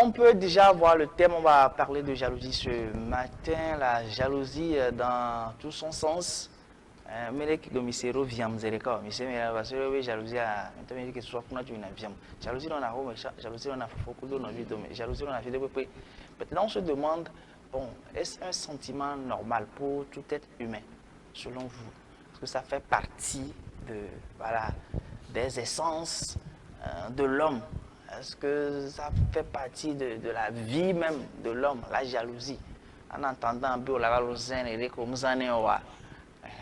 on peut déjà voir le thème, on va parler de jalousie ce matin, la jalousie dans tout son sens. Mais que misero viam zereka, misero va se jalousie à que ce soit pour nous une viam. Jalousie on a home, jalousie on a beaucoup de nos vies, jalousie on a fait de peu. Maintenant on se demande, bon, est-ce un sentiment normal pour tout être humain, selon vous? Est-ce que ça fait partie de, voilà, des essences de l'homme? Est-ce que ça fait partie de la vie même de l'homme, la jalousie? En entendant un peu la jalousie, comme ça,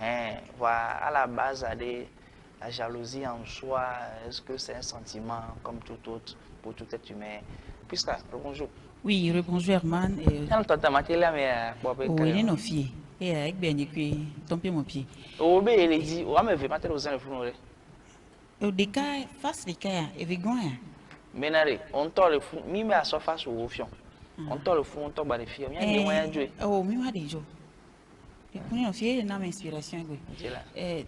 à la base, la jalousie en soi, est-ce que c'est un sentiment comme tout autre pour tout être humain? Puisque, bonjour. Oui, bonjour Herman. Oui, il nos filles. Et avec bien écrit, tomber mon pied. Oh, mais il dit, on me fait pas trop aux infos. Au décalage, face les cas, et végan. Ménaré, on tord le fou, mime à sa face au fion. On tord le fou, on tord les filles. Il y a moyen de jouer. Oh, mime des jours. Et pour nos filles, il y a une inspiration.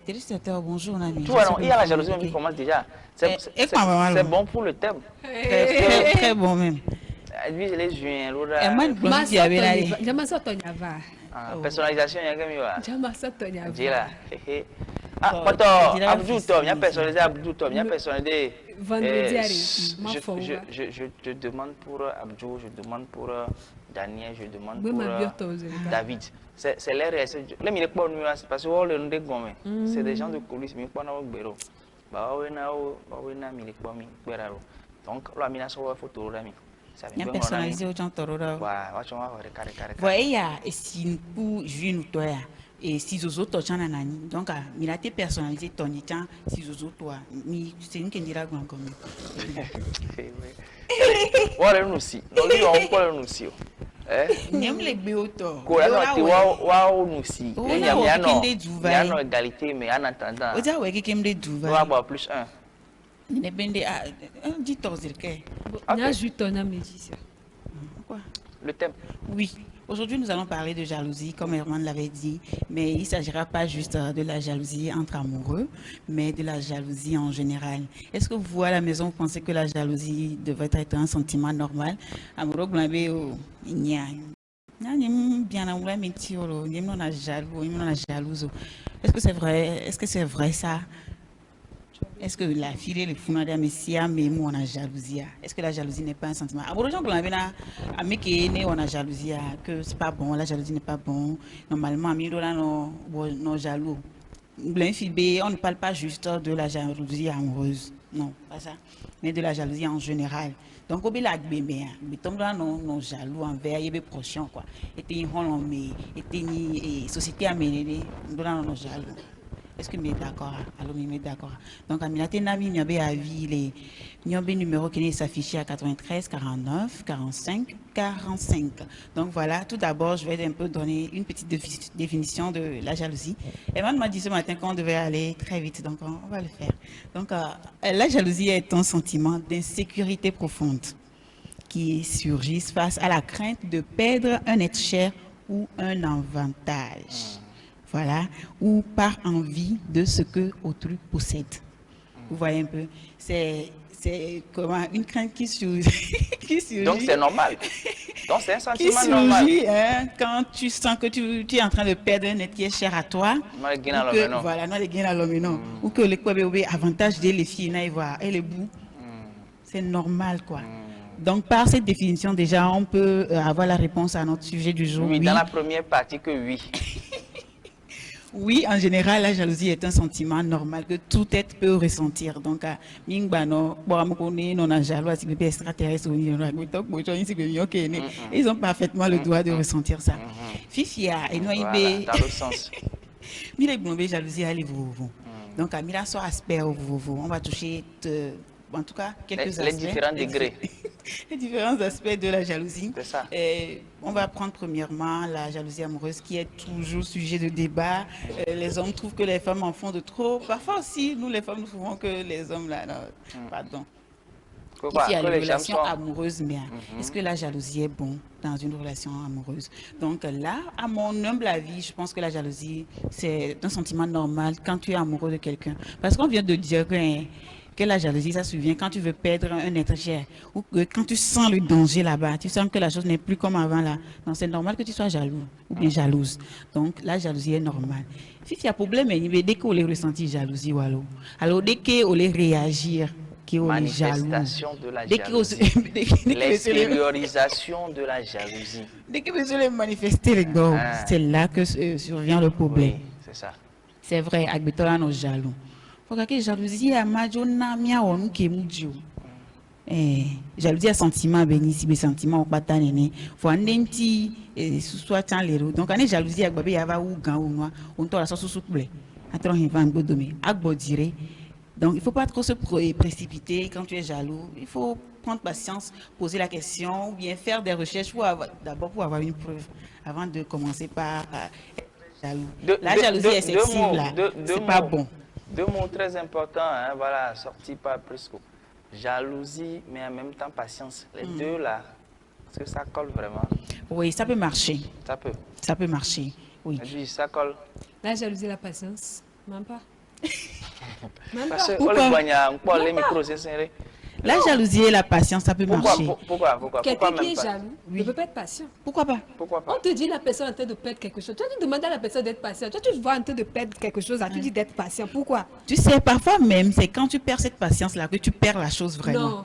Téléspectateur, bonjour, Nami. Tout alors, il y a la jalousie qui commence déjà. C'est bon pour le thème. Très bon même. Lui, je les juin, l'autre. Personnalisation, il y a quand même. Ah, Abdou Tom, il y a personnalisé Abdou Tom, il y a personnalisé. Vendredi je te demande pour Abdou, je demande pour Daniel, je demande pour David. C'est l'air et c'est parce que c'est des gens de coulisses, mais pas dans le bureau. Donc, la mina sur photo là. Il y a personnalisé au temps voyez, si pour jouer nous toi et si zozo toi chana nani donc il a été personnalisé ton temps si zozo toi mais c'est une qui dira grand comme voilà nous aussi donc lui on peut nous aussi n'aime les béoto quoi là nous aussi il y a une égalité mais en attendant on ouais qui aime les douva on va avoir plus un ne bende un dit tozir que n'a juste un médicien quoi le thème oui. Aujourd'hui, nous allons parler de jalousie, comme Herman l'avait dit, mais il ne s'agira pas juste de la jalousie entre amoureux, mais de la jalousie en général. Est-ce que vous, à la maison, vous pensez que la jalousie devrait être un sentiment normal? Amoureux, vous l'avez bien jalouse. Est-ce que c'est vrai? Est-ce que c'est vrai ça? Est-ce que la fille les fous mais si mais moi on a jalousie? Est-ce que la jalousie n'est pas un sentiment? À gens on a jalousie que c'est pas bon, la jalousie n'est pas bon. Normalement non jaloux. On ne parle pas juste de la jalousie amoureuse, non, pas ça, mais de la jalousie en général. Donc, on a bébé, mais tombe là non jaloux envers les prochains quoi. Et puis on met, et puis société améliorée, non jaloux. Est-ce que vous êtes d'accord? Alors, vous êtes d'accord. Donc, à Minatenami, il y avait à vie les numéro qui s'affiché à 93, 49, 45, 45. Donc, voilà. Tout d'abord, je vais un peu donner une petite définition de la jalousie. Emmanuel m'a dit ce matin qu'on devait aller très vite. Donc, on va le faire. Donc, la jalousie est un sentiment d'insécurité profonde qui surgit face à la crainte de perdre un être cher ou un avantage. Voilà, ou par envie de ce que autrui possède. Vous voyez un peu, c'est comment une crainte qui surgit. Donc c'est normal. Donc c'est un sentiment qui normal. Hein, quand tu sens que tu es en train de perdre un être qui est cher à toi. Voilà, non les gains à l'homme non. Ou que les quoi avantage de les filles et les bouts. C'est normal quoi. Donc, par cette définition, déjà, on peut avoir la réponse à notre sujet du jour. Oui, dans la première partie que oui. Oui, en général, la jalousie est un sentiment normal que tout être peut ressentir. Donc, ils ont parfaitement le droit de ressentir ça. Fifia et Noïbé. Dans le sens. Jalousie, allez vous. Donc, à Mila, soit aspect on va toucher, en tout cas, quelques aspects. Les différents degrés. Les différents aspects de la jalousie. C'est ça. On va prendre premièrement la jalousie amoureuse qui est toujours sujet de débat. Les hommes trouvent que les femmes en font de trop. Parfois aussi, nous les femmes, nous trouvons que les hommes là, pardon. Ici, il y a les relations amoureuses, mais est-ce que la jalousie est bon dans une relation amoureuse? Donc là, à mon humble avis, je pense que la jalousie, c'est un sentiment normal quand tu es amoureux de quelqu'un. Parce qu'on vient de dire que que la jalousie, ça survient quand tu veux perdre un être cher ou que quand tu sens le danger là-bas, tu sens que la chose n'est plus comme avant là. Donc, c'est normal que tu sois jaloux ou bien jalouse. Donc, la jalousie est normale. Si il y a problème, dès qu'on les ressentir jalousie, alors dès qu'on les réagir, manifestation de la dès que jalousie. L'extériorisation de la jalousie. Dès que vous les manifester, les gars, c'est là que survient le problème. Oui, c'est ça. C'est vrai, avec nos jaloux. Faut que jalousie à majona mia onu kemudio. Jalousie à sentiment béni si sentiment au pata nene. Faut andenti soit tant les donc on est jalousie avec babé yava ou gan ou noir, on tourne la sauce sous poulet. Attends, il va un peu dominer. Agbo dire. Donc il faut pas trop se précipiter quand tu es jaloux. Il faut prendre patience, poser la question ou bien faire des recherches d'abord pour avoir une preuve avant de commencer par être jaloux. La jalousie excessive là, c'est pas bon. Deux mots très importants, hein, voilà, sortis par Prisco. Jalousie, mais en même temps patience. Les deux là, est-ce que ça colle vraiment? Oui, ça peut marcher. Ça peut. Ça peut marcher, oui. Ça colle. La jalousie et la patience, même pas. Même Parce pas. que les micros, c'est serré. La jalousie et la patience, ça peut marcher. Pourquoi Quelqu'un même qui est pas? jaloux ne peut pas être patient. Pourquoi pas? Pourquoi pas? On te dit la personne est en train de perdre quelque chose. Toi, tu demandes à la personne d'être patient. Toi, tu vois en train de perdre quelque chose, là, tu dis d'être patient. Pourquoi? Tu sais, parfois même, c'est quand tu perds cette patience-là que tu perds la chose vraiment. Non.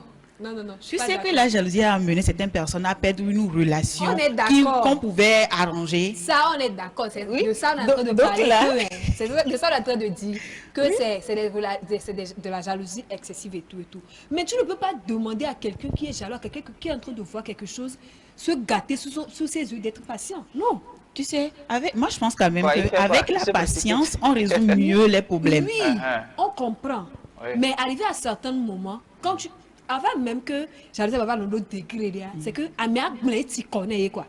Tu sais que la jalousie a amené certaines personnes à perdre une relation On est d'accord. qu'on pouvait arranger. Ça, on est d'accord. C'est Oui. de ça on est en train de Donc parler. là- C'est de ça on est en train de dire que c'est de la jalousie excessive et tout et tout. Mais tu ne peux pas demander à quelqu'un qui est jaloux, à quelqu'un qui est en train de voir quelque chose, se gâter sous ses yeux, d'être patient. Non. Tu sais, moi je pense quand même Quoi, il fait qu'avec quoi? Il la se patience, on résout mieux les problèmes. Oui, on comprend. Oui. Mais arrivé à certains moments, quand tu... Avant même que jalousie va avoir l'autre degré, c'est que Amia tu connais quoi.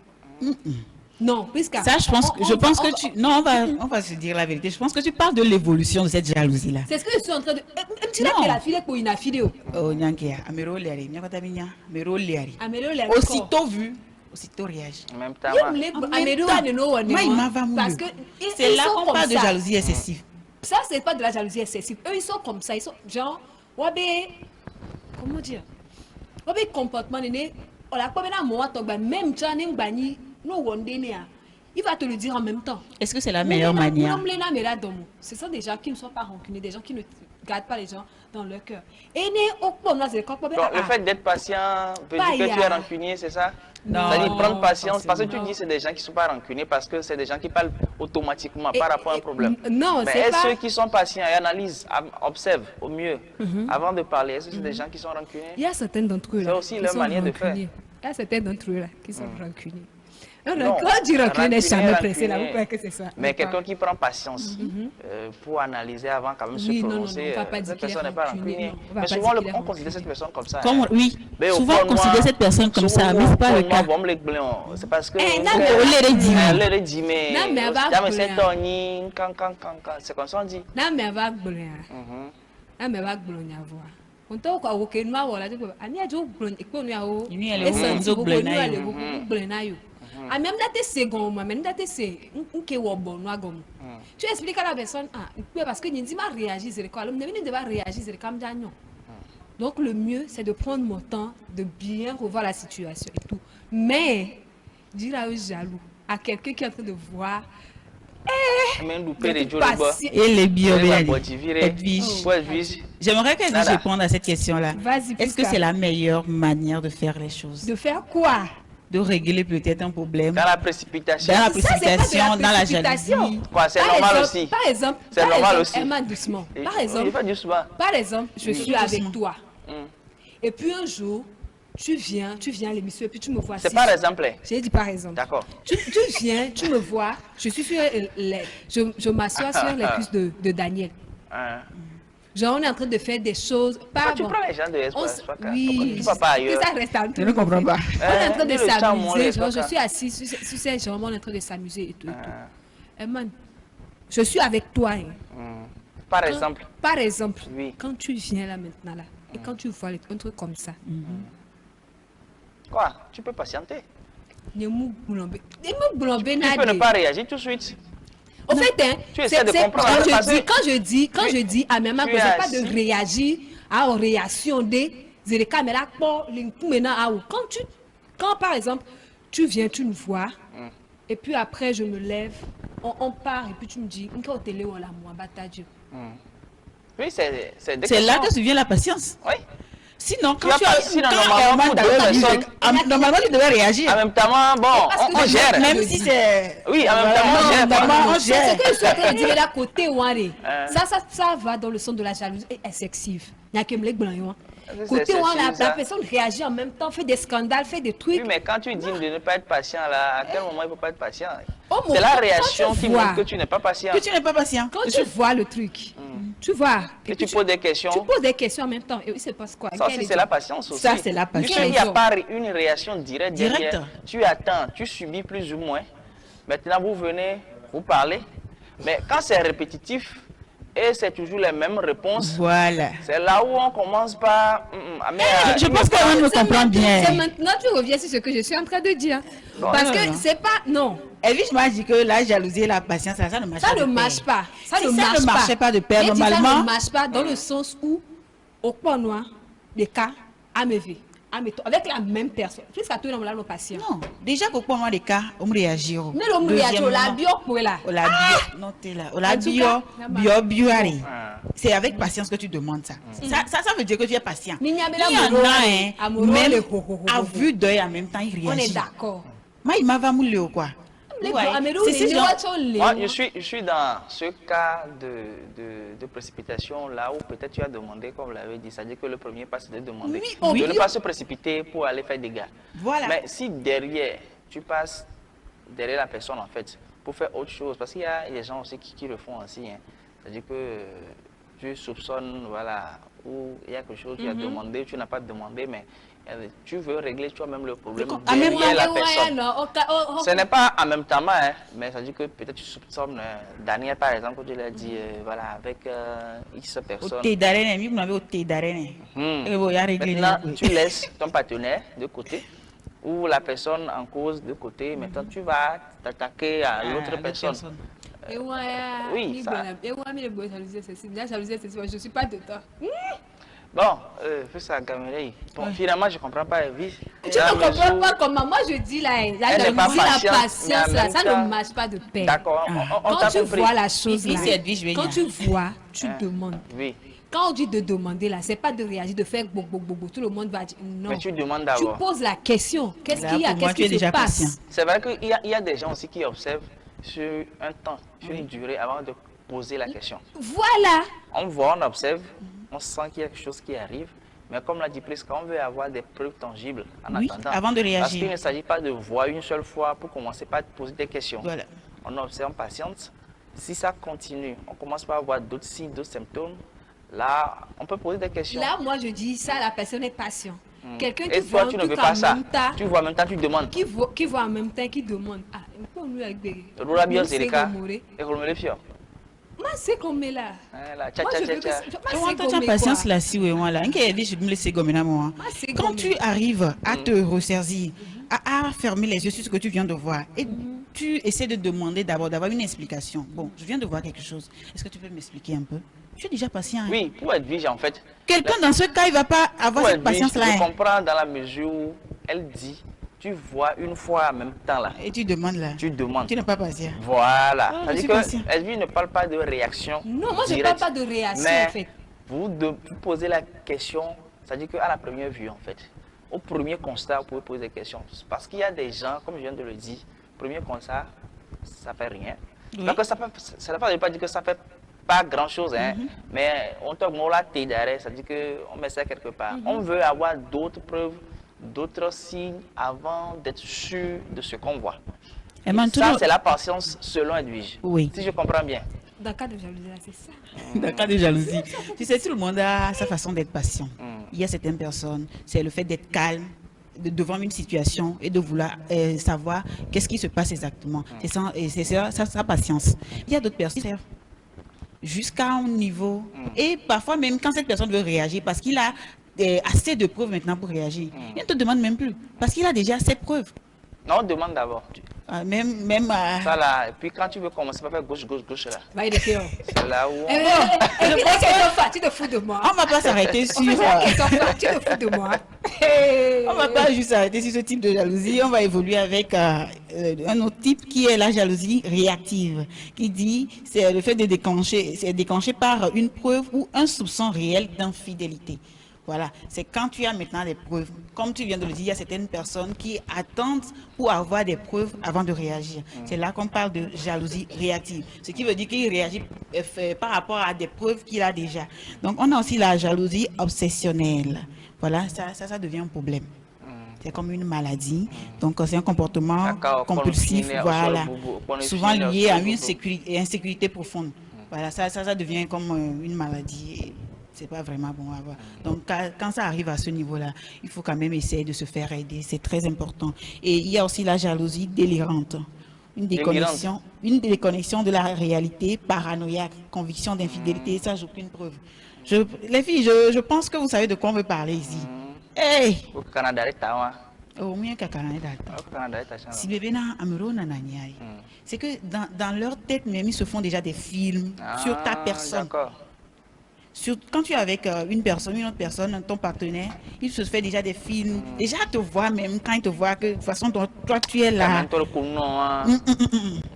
Non, puisque Ça, je pense que tu... Non, on va se dire la vérité. Je pense que tu parles de l'évolution de cette jalousie-là. c'est ce que je suis en train de... Tu l'as Non. fait la fille pour une fille. Oh, Nyankia, Amero Liari, Nyakotaminya, Amero Liari. Amélie, elle Aussitôt vu, aussitôt réagi. En même temps, Amélie, parce que C'est ils là sont qu'on comme parle de ça. jalousie excessive. Ça, c'est pas de la jalousie excessive. Eux, ils sont comme ça. Ils sont genre, comment dire? Comportement, même il va te le dire en même temps. Est-ce que c'est la meilleure manière? Ce sont des gens qui ne sont pas rancuniers, des gens qui ne gardent pas les gens dans leur cœur. Donc, le fait d'être patient veut Pas dire que tu es hier. rancunier, c'est ça? Non, C'est-à-dire prendre patience, parce que tu forcément. dis que c'est des gens qui ne sont pas rancuniers, parce que c'est des gens qui parlent automatiquement par rapport à un problème. Non, Mais c'est est-ce pas... ceux qui sont patients et analysent, observent au mieux, avant de parler, est-ce que c'est des gens qui sont rancuniers? Il y a certains d'entre eux là. C'est aussi qui leur sont manière de faire. rancuniers. Il y a certains d'entre eux là qui sont rancuniers. Non, Non, quand tu rancunier n'est jamais rancunier, pressé là, vous rancunier. croyez que c'est ça. Mais quelqu'un qui prend patience pour analyser avant quand même se Oui, non, prononcer, on va pas dire cette qu'il est personne n'est pas rancunier, rancunier. non, on va Mais pas souvent, dire qu'il est on considère cette personne comme ça. Comme, hein. oui, Mais au souvent fond, on considère moi, cette personne comme ça, mais souvent, c'est pas le moi, cas. bon, c'est parce que... Non, mais on les dit. Elle les dit, mais... Non, mais elle va jamais c'est appeler, Tony, quand, c'est comme ça on dit. Non, mais va gbolon. Mhm. Non, mais va gbolon ya voix. On t'a quoi au Kenya wala tu peux. Ani a jo gbolon e ko nu ya o. Ini ele wo nzo gbolon na yo. Gbolon na yo. A même date second, même date c'est nke wo bon no agom. Tu expliques à la personne parce que ni dit ma réagir c'est quoi. Ne venez de va réagir c'est comme janyon. Donc le mieux c'est de prendre mon temps, de bien revoir la situation et tout. Mais dire à eux jaloux, à quelqu'un qui est en train de voir Même loupé les jours patient. Et les biobéales. Edwige. J'aimerais qu'elle Nada. réponde à cette question-là. Vas-y, Est-ce que Prisca. c'est la meilleure manière de faire les choses? De faire quoi? De régler peut-être un problème Dans la précipitation. dans la Ça, c'est pas de la précipitation, dans la précipitation. jalousie. Quoi, c'est Par normal exemple- aussi. Par exemple, C'est par normal exemple, aussi. Emma, doucement. Et- Par il exemple, fait doucement. je suis avec toi. Mm. Et puis un jour, tu viens à l'émission et puis tu me vois. C'est assis par sur- exemple. J'ai dit par exemple. D'accord. Tu viens, tu me vois, je suis sur je m'assois sur les cuisses de Daniel. Hein. Genre, on est en train de faire des choses. Pas Tu bon. prends les gens de On l'espace. s- Oui, Tu vas pas ailleurs. que ça reste entre Je ne nous, comprends en fait. pas. On est en train de Dis le charme, on s'amuser. laisse Genre, pas je ça. suis assise sur ces gens, on est en train de s'amuser et tout. Et tout. Ah. Eh, man, je suis avec toi. Hein. Par Quand- exemple. Par exemple, Oui. quand tu viens là maintenant là, et quand tu vois un truc comme ça, Quoi? Tu peux patienter. ne mou boulombe. Ne mou boulombe Tu peux nade. ne pas réagir tout de suite. Au fait, hein, Tu essaies de comprendre, quand parce que- je dis à mes mains tu que es j'ai pas de assis. réagir en réaction de zereka mais là pour maintenant quand par exemple tu viens tu me vois et puis après je me lève on part et puis tu me dis on télé ou la moi bataille. Oui, c'est des C'est là questions. que vient la patience. Oui. Sinon, quand Tu as tu pas- as sinon, quand normalement, Herman pour t'a deux dit personnes- normalement, tu devais réagir. En même temps, bon, parce que on je- gère. Même si c'est... Oui, en même temps, on Voilà, gère. normalement, on C'est gère. ce que je suis en train de dire là côté ouaré. Hein. Ça va dans le sens de la jalousie et excessive. Il y a que me blanc. C'est Côté où excessif, ça. la personne réagit en même temps, fait des scandales, fait des trucs. Oui, mais quand tu dis de ne pas être patient, là, à quel moment il ne faut pas être patient? Oh, mon C'est la frère, réaction quand tu qui vois- montre que tu n'es pas patient. Que tu n'es pas patient. Quand tu vois le truc, tu vois. Que et puis tu poses des questions. Tu poses des questions en même temps. Et il se passe quoi? Ça Quelle aussi, est- c'est la patience aussi. Ça, c'est la patience. Puisqu'il n'y a pas une réaction directe Directe. derrière. Tu attends, tu subis plus ou moins. Maintenant, vous venez, vous parlez. Mais quand c'est répétitif et c'est toujours les mêmes réponses, Voilà. c'est là où on commence par... Je pense qu'on me comprend bien. C'est maintenant tu reviens sur ce que je suis en train de dire. Non, Parce non, que non. c'est pas. Non. Elvis m'a dit que la jalousie et la patience, ça ne marche Ça pas. ne de marche pair. pas. Ça Si ne ça marche ne pas. marchait pas de pair, J'ai dit Ça normalement- ne marche pas dans le sens où, au point noir, des cas, à me ver, avec la même personne. Puisqu'à tout le monde, nos patients. Non, déjà qu'au point des cas, on me réagit. Mais l'homme réagit, on l'a bio pour là. On l'a bio, non, t'es là. On l'a En tout bio, cas, bio, allez. Ah. C'est avec patience que tu demandes ça. Ça veut dire que tu es patient. Mais il y a Il bien y en amoureux, a, hein, amoureux, même le ho, ho, ho, à ho. vue d'œil en même temps, il On est réagit. d'accord. Moi, il m'a va mouler ou quoi. Les Ouais. Améro, C'est les ces gens- Moi, je suis dans ce cas de précipitation là où peut-être tu as demandé, comme vous l'avez dit, c'est-à-dire que le premier pas c'est de demander, Oui, de oui. ne pas se précipiter pour aller faire des dégâts. Voilà. Mais si derrière, tu passes derrière la personne en fait, pour faire autre chose, parce qu'il y a des gens aussi qui le font aussi, hein. C'est-à-dire que tu soupçonnes, voilà, ou il y a quelque chose, tu as demandé, tu n'as pas demandé, mais tu veux régler toi-même le problème En même derrière la Ouais, ouais, personne. non, Ce n'est pas en même temps, hein, mais ça dit que peut-être tu soupçonnes Daniel, par exemple, quand tu l'as dit, voilà, avec X Au personnes. thé d'arène, vous m'avez au thé d'arène. Hmm. Et bon, il y a réglé les Maintenant, couilles. tu laisses ton partenaire de côté ou la personne en cause de côté. Maintenant, tu vas t'attaquer à l'autre personne. Et ouais, Oui, ça. Et ouais, mais les boys, jalousie, c'est déjà jalousie, c'est je suis pas de toi. Bon, fais ça, Gamelei. Bon, finalement, je ne comprends pas, Elvis. Tu ne comprends pas comment moi je dis là, la Elle n'est pas jalousie, la patiente, mais en patience, là, même ça temps- ne marche pas de pair. D'accord, on Quand t'a tu compris. vois la chose Ici, là, c'est Edwige Vénia. quand tu vois, tu Hein. demandes. Oui, Quand on dit de demander là, c'est pas de réagir, de faire boum, tout le monde va dire non. mais tu demandes Tu d'abord. poses la question. Qu'est-ce Là, qu'il y a? pour moi, Qu'est-ce tu es qui se déjà passe? patient. C'est vrai qu'il y a des gens aussi qui observent sur un temps, sur une durée avant de poser la question. Voilà. On voit, on observe, on sent qu'il y a quelque chose qui arrive. Mais comme l'a dit Prisca, on veut avoir des preuves tangibles en Oui, attendant. avant de Parce réagir. qu'il ne s'agit pas de voir une seule fois pour commencer par poser des questions. Voilà. On observe, on patiente. Si ça continue, on commence par avoir d'autres signes, d'autres symptômes. Là, on peut poser des questions. Là, moi, je dis ça, la personne est patient. Quelqu'un Et qui voit toi, un tu ne truc veux pas en ça. même temps, Tu vois en même temps, tu demandes. qui voit en même temps, qui demande. Ah, il peut nous avec des. Rola bien, nous, c'est Zereka. gommoré. Et on me le fait. Moi, c'est comme là. Là, tcha, Moi, tcha, je tcha, veux que. tcha. Moi, Et c'est on entend ta gommé, patience quoi. là, si oui, moi là. Inke Edwige, je me laisse gommer là, moi. Moi, c'est Quand gommé. tu arrives à te ressaisir, à fermer les yeux sur ce que tu viens de voir, et tu essaies de demander d'abord d'avoir une explication. Bon, je viens de voir quelque chose. Est-ce que tu peux m'expliquer un peu? Tu es déjà patient. Hein? Oui, pour être vigile, en fait. Quelqu'un dans ce cas, il va pas avoir Pour cette être patience-là. vigile, je Hein? comprends dans la mesure où elle dit, tu vois une fois en même temps là. Et tu demandes là. Tu demandes. Tu n'es pas patient. Voilà. Ah, je C'est-à-dire suis que patient. Elvie ne parle pas de réaction. Non, moi, je ne directe. parle pas de réaction, Mais en fait. vous posez la question, c'est-à-dire qu'à la première vue, en fait, au premier constat, vous pouvez poser des questions. Parce qu'il y a des gens, comme je viens de le dire, premier constat, ça ne fait rien. Oui. Donc, ça ne veut pas dire que ça ne fait pas grand-chose, hein, mais on te met la tête derrière, c'est-à-dire qu'on met ça quelque part. On veut avoir d'autres preuves, d'autres signes avant d'être sûr de ce qu'on voit. Et maintenant, Ça, c'est la patience selon Edwige. Oui. Si je comprends bien. Dans le cas de jalousie, là, c'est ça. dans le cas de jalousie, tu sais, tout le monde a sa façon d'être patient. Il y a certaines personnes, c'est le fait d'être calme devant une situation et de vouloir savoir qu'est-ce qui se passe exactement. C'est sa patience. Il y a d'autres personnes jusqu'à un niveau, et parfois même quand cette personne veut réagir, parce qu'il a assez de preuves maintenant pour réagir, il ne te demande même plus, parce qu'il a déjà assez de preuves. Non, on demande d'abord. Même Ça là, et puis quand tu veux commencer, pas faire gauche, gauche, gauche là. Va y aller. C'est là où on... Et puis, tu te fous de moi. on va pas s'arrêter sur... Tu te fous de moi. On va pas juste s'arrêter sur ce type de jalousie, on va évoluer avec un autre type qui est la jalousie réactive, qui dit c'est le fait de déclencher, c'est déclenché par une preuve ou un soupçon réel d'infidélité. Voilà, c'est quand tu as maintenant des preuves. Comme tu viens de le dire, il y a certaines personnes qui attendent pour avoir des preuves avant de réagir. C'est là qu'on parle de jalousie réactive. Ce qui veut dire qu'il réagit par rapport à des preuves qu'il a déjà. Donc, on a aussi la jalousie obsessionnelle. Voilà, ça devient un problème. C'est comme une maladie. Donc, c'est un comportement compulsif, voilà, souvent lié à une insécurité profonde. Voilà, ça devient comme une maladie. C'est pas vraiment bon à voir. Donc, quand ça arrive à ce niveau-là, il faut quand même essayer de se faire aider. C'est très important. Et il y a aussi la jalousie délirante. Une déconnexion de la réalité, paranoïaque, conviction d'infidélité. Ça, j'ai aucune preuve. Les filles, je pense que vous savez de quoi on veut parler ici. Hey! Au Canada, Oh, mieux qu'à Canada. Si bébé n'a amuro nananyai. C'est que dans leur tête même, ils se font déjà des films sur ta personne. D'accord. Quand tu es avec une autre personne, ton partenaire, il se fait déjà des films. Déjà, te voit même quand il te voit que de toute façon, toi, tu es là.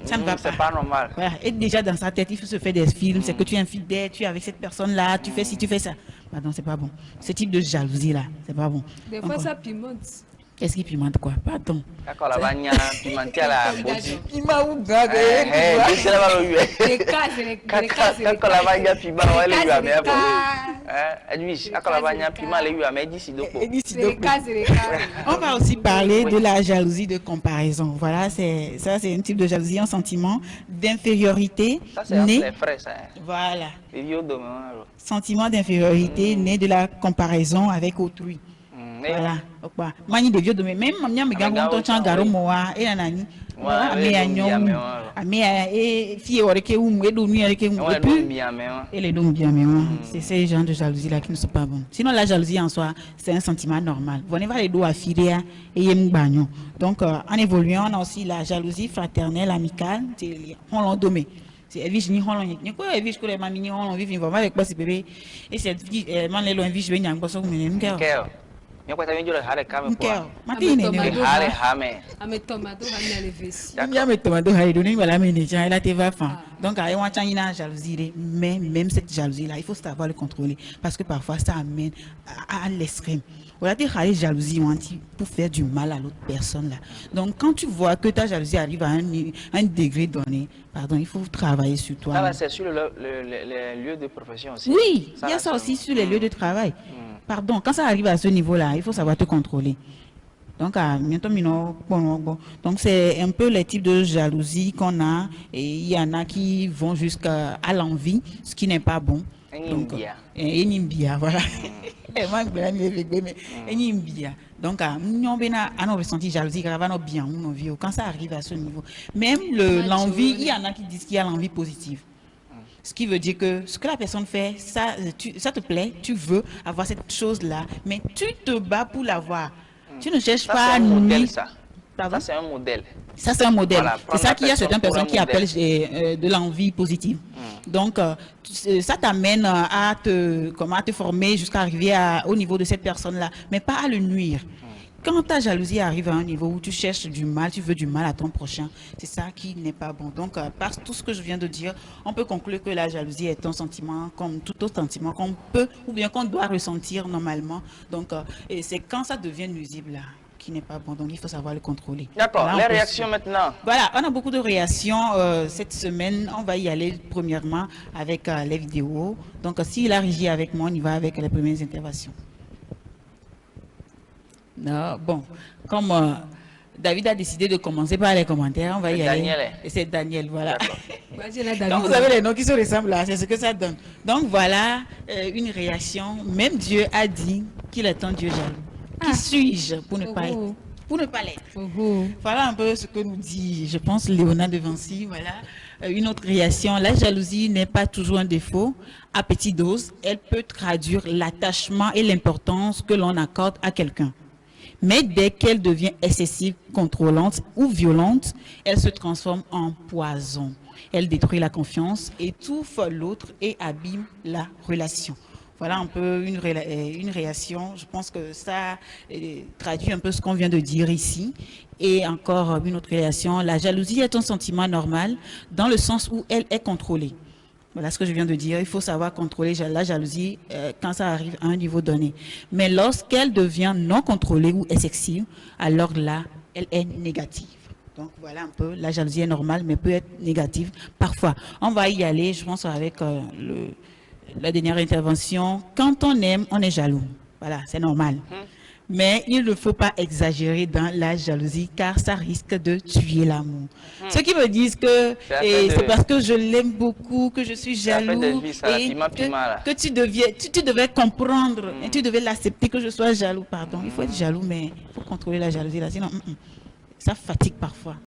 Ça ne va pas. C'est pas normal. Voilà. Et déjà dans sa tête, il se fait des films. C'est que tu es infidèle, tu es avec cette personne-là, tu fais ci, tu fais ça. Bah non, c'est pas bon. Ce type de jalousie-là, c'est pas bon. Des fois, ça pimente. Qu'est-ce qui pimente quoi? Pardon. D'accord, la bagne pimenté à la body. Il m'a oublié. C'est la valeur. Les cas, Quand la bagne piment, elle est eu à mer. Edwige, quand la bagne piment, elle est eu à mer d'ici donc. On va aussi parler de la jalousie de comparaison. Voilà, c'est un type de jalousie, un sentiment d'infériorité. Ça, c'est les frères, ça. Voilà. Les vieux demain. Sentiment d'infériorité né de la comparaison avec autrui. Voilà. Mani de vieux de même mamia me gagne ton changaro moa et anani. Ame anyo. Ame et fille oreke ou edo nu oreke ou et les dons bien mais c'est ces gens de jalousie là qui ne sont pas bons. Sinon la jalousie en soi, c'est un sentiment normal. Vous n'avez pas les doigts affilés et yem bagnon. Donc en évoluant, on a aussi la jalousie fraternelle amicale, c'est on l'en domé. C'est Virginie Holland. Ni quoi Virginie que les mamie Holland vivent vraiment avec quoi c'est bébé et c'est man les loin Virginie nyang bosso mais n'importe. Yo kwa tavenjo le hale kame kwa. Matine ne hale hame. Ame tomato hame le vesi. Ya me tomato hale doni wala me ne tiens elle a te va fan. Donc à un temps il a jalousie mais même cette jalousie là il faut savoir le contrôler parce que parfois ça amène à l'extrême. Voilà tu as jalousie pour faire du mal à l'autre personne là. Donc quand tu vois que ta jalousie arrive à un degré donné, pardon, il faut travailler sur toi. Ça c'est sur le lieu de profession aussi. Oui, il y a ça aussi sur les lieux de travail. Pardon, quand ça arrive à ce niveau-là, il faut savoir te contrôler. Donc, donc c'est un peu les types de jalousie qu'on a. Et il y en a qui vont jusqu'à l'envie, ce qui n'est pas bon. Donc, voilà. Donc, on ressenti jalousie, bien, quand ça arrive à ce niveau. Même l'envie, il y en a qui disent qu'il y a l'envie positive. Ce qui veut dire que ce que la personne fait, ça te plaît, tu veux avoir cette chose-là, mais tu te bats pour l'avoir. Tu ne cherches pas à modèle, ça. Ça, c'est un modèle. Ça, c'est un modèle. Voilà, c'est ça qu'il y a certaines personnes qui appellent de l'envie positive. Donc, ça t'amène à te former jusqu'à arriver au niveau de cette personne-là, mais pas à le nuire. Quand ta jalousie arrive à un niveau où tu cherches du mal, tu veux du mal à ton prochain, c'est ça qui n'est pas bon. Donc, par tout ce que je viens de dire, on peut conclure que la jalousie est un sentiment comme tout autre sentiment qu'on peut ou bien qu'on doit ressentir normalement. Donc, et c'est quand ça devient nuisible là, qui n'est pas bon. Donc, il faut savoir le contrôler. D'accord, les réactions maintenant. Voilà, on a beaucoup de réactions cette semaine. On va y aller premièrement avec les vidéos. Donc, si la régie est avec moi, on y va avec les premières interventions. Non, bon, comme David a décidé de commencer par les commentaires, on va y aller. Daniel. Et c'est Daniel, voilà. Donc vous avez les noms qui se ressemblent là, c'est ce que ça donne. Donc voilà une réaction. Même Dieu a dit qu'il est un Dieu jaloux. Qui suis-je pour ne pas être? Pour ne pas l'être. Voilà un peu ce que nous dit, je pense, Léonard de Vinci. Voilà. Une autre réaction, la jalousie n'est pas toujours un défaut. À petite dose, elle peut traduire l'attachement et l'importance que l'on accorde à quelqu'un. Mais dès qu'elle devient excessive, contrôlante ou violente, elle se transforme en poison. Elle détruit la confiance, étouffe l'autre et abîme la relation. Voilà un peu une réaction. Je pense que ça traduit un peu ce qu'on vient de dire ici. Et encore une autre réaction. La jalousie est un sentiment normal dans le sens où elle est contrôlée. Voilà ce que je viens de dire. Il faut savoir contrôler la jalousie quand ça arrive à un niveau donné. Mais lorsqu'elle devient non contrôlée ou excessive, alors là, elle est négative. Donc voilà un peu, la jalousie est normale, mais peut être négative parfois. On va y aller, je pense, avec la dernière intervention. Quand on aime, on est jaloux. Voilà, c'est normal. Mais il ne faut pas exagérer dans la jalousie car ça risque de tuer l'amour. Ceux qui me disent que c'est parce que je l'aime beaucoup, que je suis jaloux, et que tu devais comprendre, et tu devais l'accepter que je sois jaloux. Pardon, il faut être jaloux, mais il faut contrôler la jalousie là, sinon ça fatigue parfois.